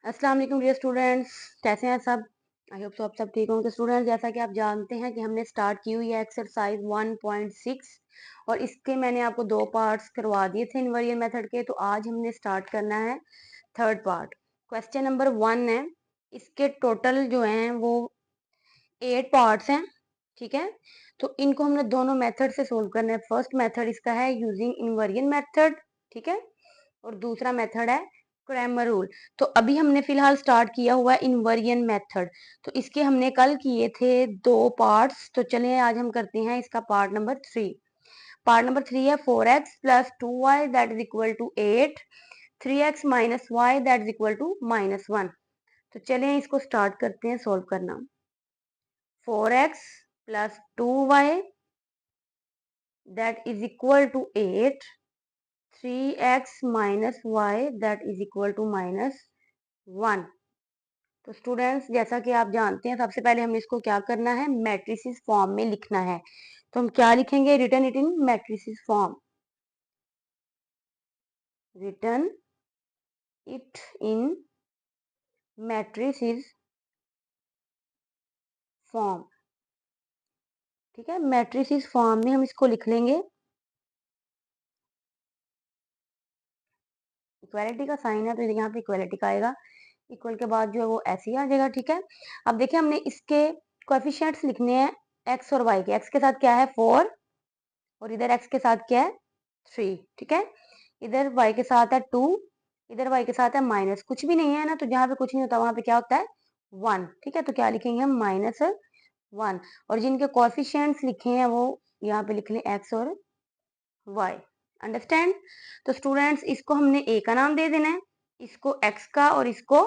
अस्सलाम वालेकुम dear students, कैसे हैं सब। आई होप सो आप सब ठीक होंगे। स्टूडेंट्स, जैसा कि आप जानते हैं कि हमने स्टार्ट की हुई है एक्सरसाइज 1.6 और इसके मैंने आपको दो पार्ट्स करवा दिए थे इनवेरिएंट मेथड के। तो आज हमने स्टार्ट करना है थर्ड पार्ट। क्वेश्चन नंबर 1 है, इसके टोटल जो हैं वो 8 पार्ट्स हैं, ठीक है। तो इनको हमने दोनों मेथड से सोल्व करना है। फर्स्ट मेथड इसका है यूजिंग इनवेरिएंट मेथड, ठीक है, और दूसरा मेथड है क्रैमर रूल। तो अभी हमने फिलहाल स्टार्ट किया हुआ है इनवेरिएंट मेथड। तो इसके हमने कल किए थे दो पार्ट्स। तो चलिए आज हम करते हैं इसका पार्ट नंबर 3। पार्ट नंबर 3 है 4x plus 2y that is equal to 8, 3x minus Y that is equal to -1। तो चलिए इसको स्टार्ट करते हैं सोल्व करना। 4x plus 2y that is equal to 8, 3x minus Y that is equal to -1। तो students, जैसा कि आप जानते हैं, सबसे पहले हमें इसको क्या करना है, मैट्रिसेस फॉर्म में लिखना है। तो हम क्या लिखेंगे, return it in matrices form, return it in matrices form, ठीक है। मैट्रिसेस फॉर्म में हम इसको लिख लेंगे। इक्वालिटी का साइन है तो यहाँ पे इक्वालिटी का आएगा, इक्वल के बाद जो है वो ऐसे ही आ जाएगा, ठीक है। अब देखिए हमने इसके कोएफिशिएंट्स लिखने हैं एक्स और वाई के। एक्स के साथ क्या है 4 और इधर एक्स के साथ क्या है 3, ठीक है। इधर y के साथ है 2, इधर y के साथ है माइनस, कुछ भी नहीं है ना, तो जहां पे कुछ नहीं होता वहां पे क्या होता है 1, ठीक है। तो क्या लिखेंगे हम -1। और जिनके कोएफिशिएंट्स लिखे हैं वो यहाँ पे लिख लें x और y। अंडरस्टैंड। तो स्टूडेंट्स, इसको हमने a का नाम दे देना है, इसको x का और इसको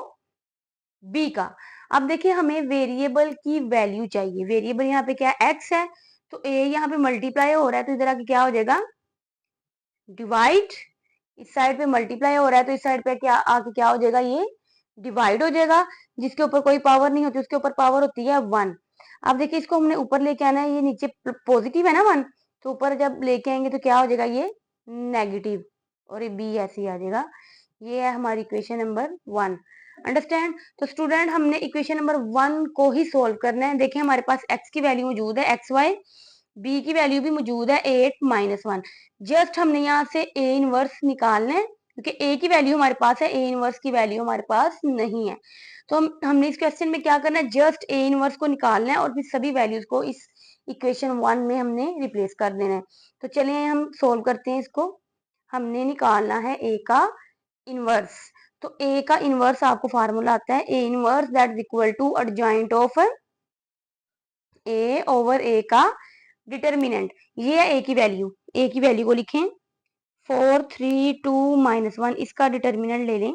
b का। अब देखिए हमें वेरिएबल की वैल्यू चाहिए। वेरिएबल यहाँ पे क्या है x है, तो a यहाँ पे मल्टीप्लाई हो रहा है तो इधर आके क्या हो जाएगा डिवाइड। इस साइड पे मल्टीप्लाई हो रहा है तो इस साइड पे क्या आके क्या हो जाएगा, ये डिवाइड हो जाएगा। जिसके ऊपर कोई पावर नहीं होती उसके ऊपर पावर होती है 1। अब देखिए इसको हमने ऊपर लेके आना है, ये नीचे पॉजिटिव है ना 1, तो ऊपर जब लेके आएंगे तो क्या हो जाएगा ये नेगेटिव, और ये बी ऐसे ही आ जाएगा। ये है हमारी इक्वेशन नंबर 1। अंडरस्टैंड। तो स्टूडेंट, हमने इक्वेशन नंबर 1 को ही सोल्व करना है। देखिए हमारे पास x की वैल्यू मौजूद है एक्स वाई, b की वैल्यू भी मौजूद है 8 -1। जस्ट हमने यहाँ से a इनवर्स निकालना है क्योंकि a की वैल्यू हमारे पास है, a इनवर्स की वैल्यू हमारे पास नहीं है। तो हमने इस क्वेश्चन में क्या करना है, जस्ट a इनवर्स को निकालना है और फिर सभी वैल्यूज को इस इक्वेशन 1 में हमने रिप्लेस कर देना है। तो चलिए हम सोल्व करते हैं इसको। हमने निकालना है a का इनवर्स। तो a का इनवर्स आपको फार्मूला आता है a inverse that is equal to adjoint of a over a का डिटर्मिनेंट। ये है a की वैल्यू, a की वैल्यू को लिखें 4 3 2 -1। इसका डिटर्मिनेंट ले लें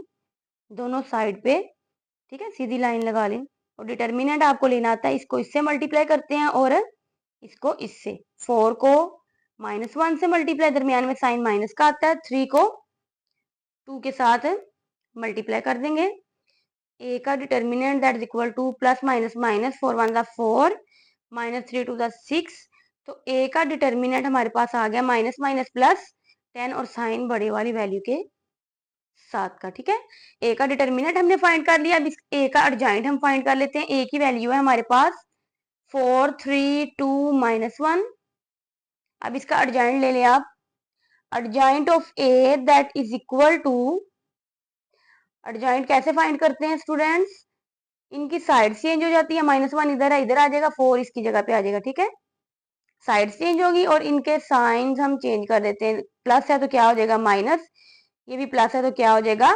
दोनों साइड पे, ठीक है, सीधी लाइन लगा लें। और डिटर्मिनेंट आपको लेना आता है, इसको इससे मल्टीप्लाई करते हैं और इसको इससे। 4 को -1 से मल्टीप्लाई, दरमियान में साइन माइनस का आता है। 3 को 2 के साथ मल्टीप्लाई कर देंगे। a का determinant that is equal two plus minus minus, 4 1 4 -3 2 6। तो a का डिटर्मिनेंट हमारे पास आ गया माइनस माइनस प्लस 10 और साइन बड़े वाली वैल्यू के साथ का, ठीक है। a का डिटर्मिनेंट हमने फाइंड कर लिया। अब इस a का एडजॉइंट हम फाइंड कर लेते हैं। a की वैल्यू है हमारे पास 4 3 2 -1। अब इसका एडजॉइंट ले लें आप, adjoint of a that is equal to, adjoint कैसे फाइंड करते हैं स्टूडेंट्स, इनकी साइड चेंज हो जाती है। -1 इधर है, इधर आ जाएगा, 4 इसकी जगह पे आ जाएगा, ठीक है। साइड चेंज होगी और इनके साइंस हम चेंज कर देते हैं। प्लस है तो क्या हो जाएगा माइनस, ये भी प्लस है तो क्या हो जाएगा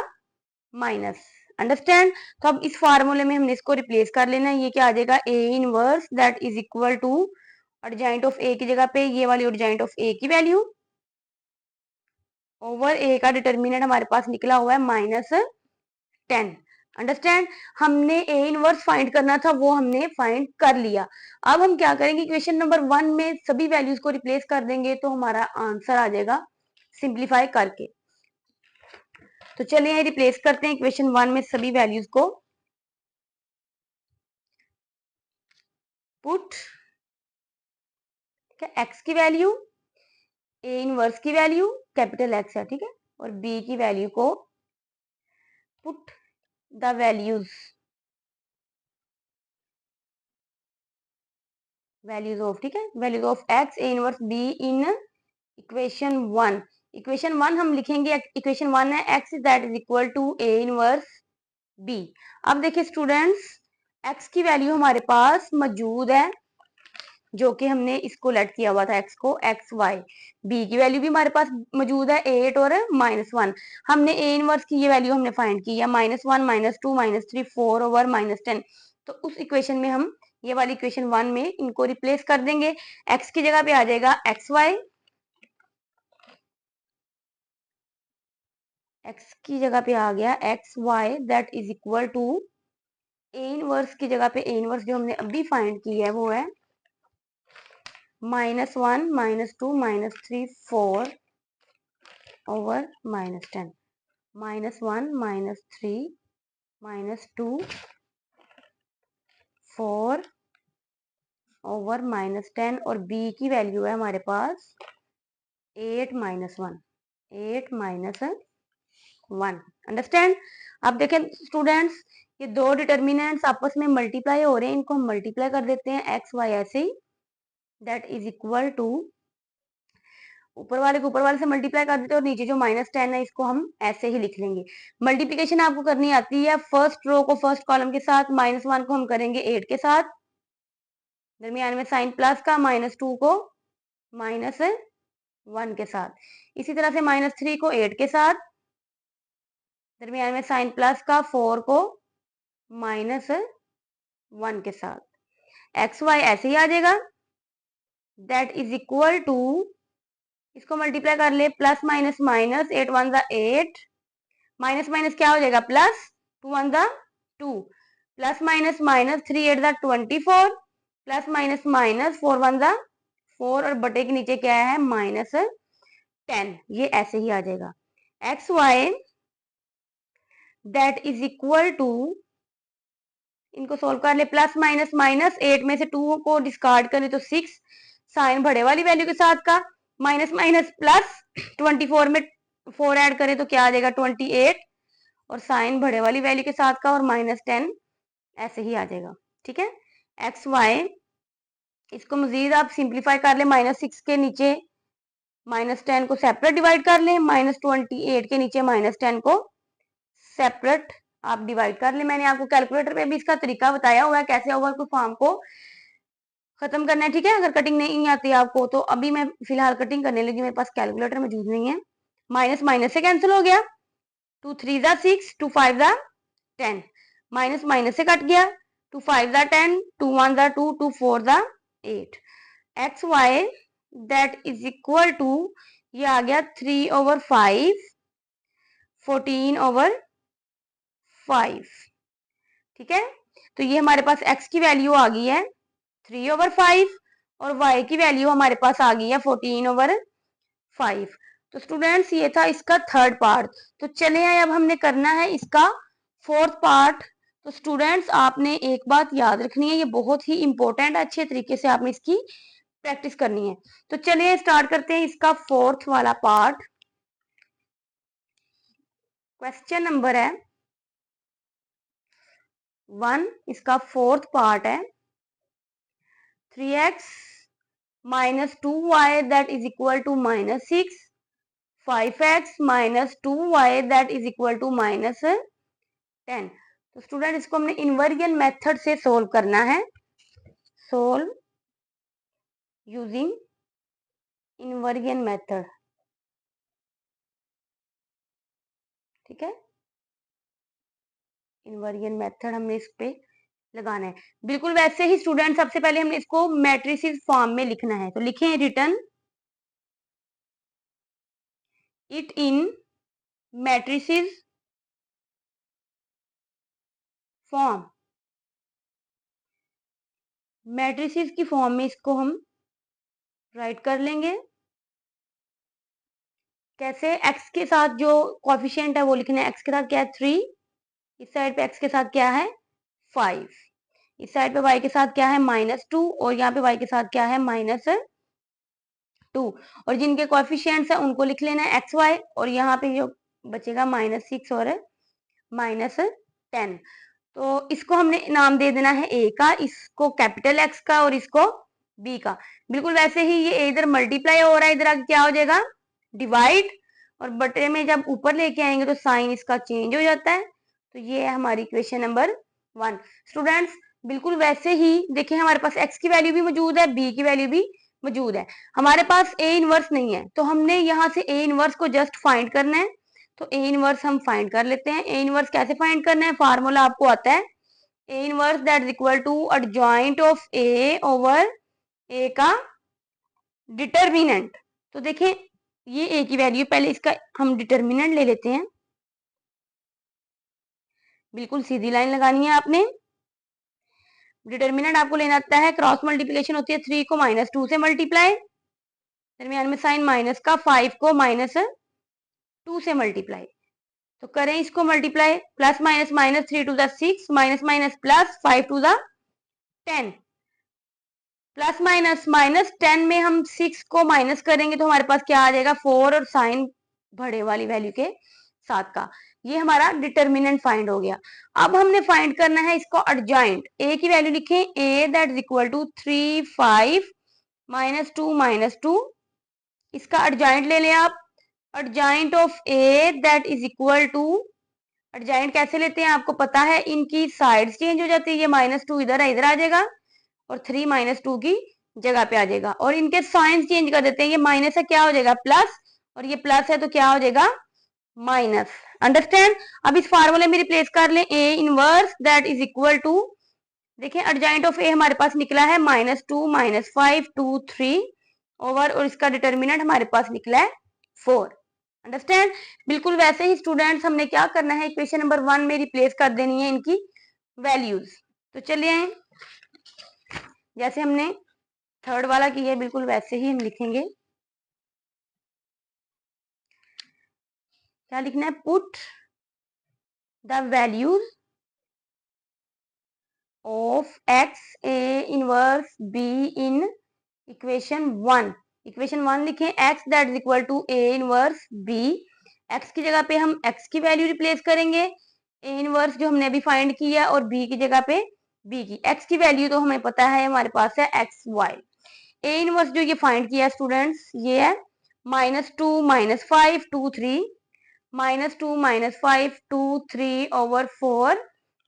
माइनस। अंडरस्टैंड। तो अब इस फार्मूले में हमने इसको रिप्लेस कर लेना है। ये क्या आ जाएगा a inverse that is equal to adjoint of a की जगह पे ये वाली एडजॉइंट ऑफ a की वैल्यू ओवर a का डिटर्मिनेंट हमारे पास निकला हुआ है -10। अंडरस्टैंड। हमने a इनवर्स फाइंड करना था, वो हमने फाइंड कर लिया। अब हम क्या करेंगे, इक्वेशन नंबर 1 में सभी वैल्यूज को रिप्लेस कर देंगे तो हमारा आंसर आ जाएगा सिंप्लीफाई करके। तो चलिए रिप्लेस करते हैं इक्वेशन 1 में सभी वैल्यूज को। पुट, ठीक है, x की वैल्यू, a इनवर्स की वैल्यू कैपिटल X है, ठीक है, और b की वैल्यू को पुट द वैल्यूज ऑफ, ठीक है, values of X A inverse B in equation one. Equation one हम लिखेंगे, इक्वेशन वन है X that is equal to A inverse B. अब देखिए स्टूडेंट्स, एक्स की वैल्यू हमारे पास मौजूद है, जो कि हमने इसको लेट किया हुआ था एक्स को, एक्स वाई। बी की वैल्यू भी हमारे पास मौजूद है 8 और -1। हमने ए इनवर्स की ये वैल्यू हमने फाइंड की है -1 -2 -3 4 ओवर -10। तो उस इक्वेशन में हम ये वाली इक्वेशन वन में इनको रिप्लेस कर देंगे। एक्स की जगह पे आ जाएगा एक्स वाई, एक्स की जगह पे आ गया X Y that is equal to A inverse की जगह पे ए इनवर्स जो हमने अभी फाइंड की है वो है -1 -2 -3 4 ओवर -10। -1 -3 -2 4 ओवर -10 और बी की वैल्यू है हमारे पास 8 -1, 8 -1। अंडरस्टैंड? अब देखें स्टूडेंट्स, ये दो डिटर्मिनेंट्स आपस में मल्टीप्लाई हो रहे हैं, इनको हम मल्टीप्लाई कर देते हैं एक्स वाई ऐसे ही, दैट इज इक्वल टू ऊपर वाले को ऊपर वाले से मल्टीप्लाई कर देते हैं और नीचे जो -10 है इसको हम ऐसे ही लिख लेंगे। मल्टीप्लिकेशन आपको करनी आती है, फर्स्ट रो को फर्स्ट कॉलम के साथ, -1 को हम करेंगे 8 के साथ, दरमियान में साइन प्लस का, -2 को -1 के साथ, इसी तरह से -3 को 8 के साथ, दरमियान में साइन प्लस का, 4 को -1 के साथ। एक्स वाई ऐसे ही आ जाएगा, दैट इज इक्वल टू, इसको मल्टीप्लाई कर ले, प्लस माइनस माइनस, 8 1 जा 8, माइनस माइनस क्या हो जाएगा प्लस, 2 1 जा 2, प्लस माइनस माइनस, 3 8 जा 24, प्लस माइनस माइनस, 4 1 जा 4 और बटे के नीचे क्या है -10। ये ऐसे ही आ जाएगा। X Y that is equal to, इनको सोल्व कर ले, प्लस माइनस माइनस, 8 में से 2 को डिस्कार्ड करें तो 6, साइन बड़े वाली वैल्यू के साथ का, माइनस माइनस प्लस, 24 में 4 ऐड करें तो क्या आ जाएगा 28, और साइन बड़े वाली वैल्यू के साथ का और -10 ऐसे ही आ जाएगा। ठीक है, एक्स वाई, इसको मजीद आप सिंप्लीफाई कर ले, -6 के नीचे -10 को सेपरेट डिवाइड कर ले, -28 के नीचे -10 को सेपरेट आप डिवाइड कर ले। मैंने आपको कैलकुलेटर पे भी इसका तरीका बताया हुआ है कैसे ओवर को फॉर्म को खत्म करना है। ठीक है, अगर कटिंग नहीं आती आपको तो अभी मैं फिलहाल कटिंग करने लगी, मेरे पास कैलकुलेटर मौजूद नहीं है। माइनस माइनस से कैंसिल हो गया, 2 3 जा 6, 2 5 जा 10, माइनस माइनस से कट गया, 2 5 जा 10, 2 1 जा 2, 2 4 जा 8। X Y that is equal to, ये आ गया 3 ओवर 5, 14 ओवर 5। ठीक है, तो ये हमारे पास x की वैल्यू आ गई है 3 ओवर 5 और y की वैल्यू हमारे पास आ गई है 14 ओवर 5। तो स्टूडेंट्स ये था इसका थर्ड पार्ट। तो चले आए, अब हमने करना है इसका फोर्थ पार्ट। तो स्टूडेंट्स आपने एक बात याद रखनी है, ये बहुत ही इंपॉर्टेंट है, अच्छे तरीके से आपने इसकी प्रैक्टिस करनी है। तो चलिए स्टार्ट करते हैं इसका फोर्थ वाला पार्ट। क्वेश्चन नंबर है 1, इसका फोर्थ पार्ट है 3x minus 2y that is equal to -6, 5x minus 2y that is equal to -10। तो स्टूडेंट इसको हमने इनवर्जन मेथड से सोल्व करना है, सोल्व यूजिंग इनवर्जन मेथड। ठीक है, इनवर्जन मेथड हमने इस पे लगाना है, बिल्कुल वैसे ही स्टूडेंट। सबसे पहले हमने इसको मैट्रिसेस फॉर्म में लिखना है, तो लिखें return it in matrices form. Matrices की फॉर्म में इसको हम राइट कर लेंगे। कैसे, x के साथ जो कोफिशिएंट है वो लिखना है, x के साथ क्या है 3, इस साइड पे x के साथ क्या है 5, इस साइड पे y के साथ क्या है -2 और यहाँ पे y के साथ क्या है -2, और जिनके कोफिशिएंट्स है उनको लिख लेना है x y, और यहाँ पे जो बचेगा -6 और -2। 10। तो इसको हमने नाम दे देना है ए का, इसको कैपिटल एक्स का और इसको बी का। बिल्कुल वैसे ही ये इधर मल्टीप्लाई हो रहा है, इधर आगे क्या हो जाएगा डिवाइड, और बटे में जब ऊपर लेके आएंगे तो साइन इसका चेंज हो जाता है। तो ये है हमारी इक्वेशन नंबर 1। स्टूडेंट्स बिल्कुल वैसे ही देखिए हमारे पास x की वैल्यू भी मौजूद है, b की वैल्यू भी मौजूद है, हमारे पास a इनवर्स नहीं है, तो हमने यहाँ से a इनवर्स को जस्ट फाइंड करना है। तो a इनवर्स हम फाइंड कर लेते हैं। a इनवर्स कैसे फाइंड करना है, फार्मूला आपको आता है a inverse that is equal to adjoint of a over a का डिटर्मिनेंट। तो देखें ये a की वैल्यू, पहले इसका हम डिटर्मिनेंट ले लेते हैं। बिल्कुल सीधी लाइन लगानी है आपने। डिटर्मिनेंट आपको लेना आता है, क्रॉस मल्टीप्लिकेशन होती है 3 को -2 से मल्टीप्लाई, दरमियान में साइन माइनस का, 5 को -2 से मल्टीप्लाई। तो करें इसको multiply, plus minus minus 3 to the 6, minus minus plus 5 to the 10, plus minus minus 10 में हम 6 को माइनस करेंगे तो हमारे पास क्या आ जाएगा 4, और साइन बड़े वाली वैल्यू के साथ का। ये हमारा डिटर्मिनेंट फाइंड हो गया। अब हमने फाइंड करना है इसको एडजॉइंट। ए की वैल्यू लिखें, A that is equal to 3 5 -2 इसका एडजॉइंट ले लें आप। Adjoint of A that is equal to, adjoint कैसे लेते हैं आपको पता है, इनकी साइड्स चेंज हो जाती है, ये -2 इधर है, इधर आ जाएगा, और 3 -2 की जगह पे आ जाएगा, और इनके साइंस चेंज कर देते हैं, ये माइनस है क्या हो जाएगा प्लस, और ये प्लस है तो क्या हो जाएगा माइनस। अंडरस्टैंड। अब इस फार्मूले में रिप्लेस कर लें, A inverse that is equal to, देखिए एडजॉइंट ऑफ ए हमारे पास निकला है -2 -5 2 3 ओवर, और इसका डिटर्मिनेंट हमारे पास निकला है 4। अंडरस्टैंड। बिल्कुल वैसे ही स्टूडेंट्स हमने क्या करना है, इक्वेशन नंबर 1 में रिप्लेस कर देनी है इनकी वैल्यूज। तो चलिए जैसे हमने थर्ड वाला किया है बिल्कुल वैसे ही हम लिखेंगे। क्या लिखना है, put the values of x a inverse b in equation 1। Equation 1 लिखें, x that is equal to a inverse b। x की जगह पे हम x की वैल्यू रिप्लेस करेंगे, a इनवर्स जो हमने अभी फाइंड किया, और b की जगह पे b की। x की वैल्यू तो हमें पता है हमारे पास है x y। a इनवर्स जो ये फाइंड किया स्टूडेंट्स ये है -2 -5 2 3, -2 -5 2 3 ओवर 4,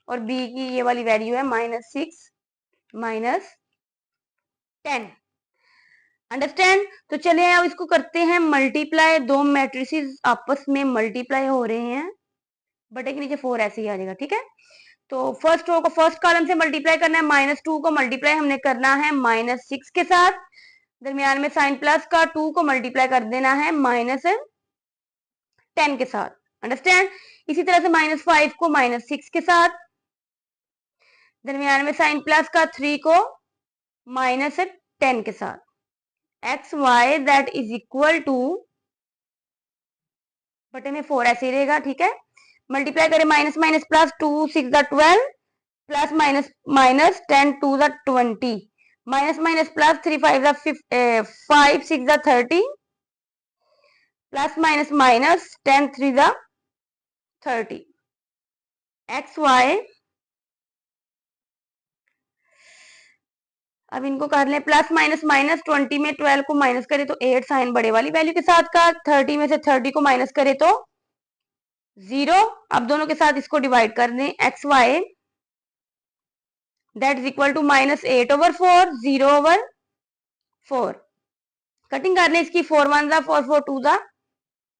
और b की ये वाली वैल्यू है -6 -10। अंडरस्टैंड। तो चलिए अब इसको करते हैं मल्टीप्लाई। दो मैट्रिसेस आपस में मल्टीप्लाई हो रहे हैं, बटे के नीचे 4 ऐसे ही आ जाएगा, ठीक है। तो फर्स्ट रो को फर्स्ट कॉलम से मल्टीप्लाई करना है, -2 को मल्टीप्लाई हमने करना है -6 के साथ, दरमियान में साइन प्लस का, 2 को मल्टीप्लाई कर देना है -10 के साथ। अंडरस्टैंड। इसी तरह से -5 को -6 के साथ, दरमियान में साइन प्लस का, 3 को -10 के साथ। X Y that is equal to, बटे में 4 ऐसे ही रहेगा, ठीक है। मल्टीप्लाई करें minus minus plus, 2 6 12 plus minus minus 10 2 20, minus minus plus 3 5 5 6 30, plus minus minus 10 3 30। X y, अब इनको कर लें प्लस माइनस माइनस, 20 में 12 को माइनस करें तो 8 साइन बड़े वाली वैल्यू के साथ का, 30 में से 30 को माइनस करें तो 0। अब दोनों के साथ इसको डिवाइड कर दें, x Y that is equal to -8 over 4 0 over 4। Cutting कर लें इसकी, 4 1 4 4 2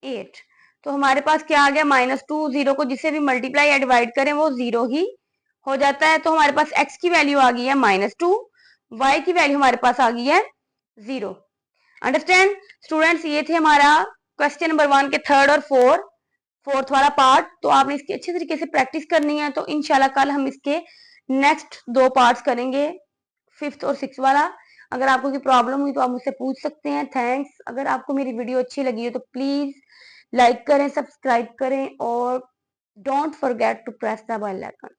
8। तो हमारे पास क्या आ गया -2, 0 को जिससे भी मल्टीप्लाई या डिवाइड करें वो 0 ही हो जाता है। तो हमारे पास x की वैल्यू आ गई है -2, y की वैल्यू हमारे पास आ गई है 0। Understand students. ये थे हमारा क्वेश्चन नंबर 1 के थर्ड और फोर्थ वाला पार्ट। तो आपने इसकी अच्छे तरीके से प्रैक्टिस करनी है। तो इंशाल्लाह कल हम इसके नेक्स्ट 2 पार्ट्स करेंगे, 5th और 6th वाला। अगर आपको कोई प्रॉब्लम हुई तो आप मुझसे पूछ सकते हैं। थैंक्स। अगर आपको मेरी वीडियो अच्छी लगी हो तो प्लीज लाइक करें, सब्सक्राइब करें, और don't forget to press the bell icon.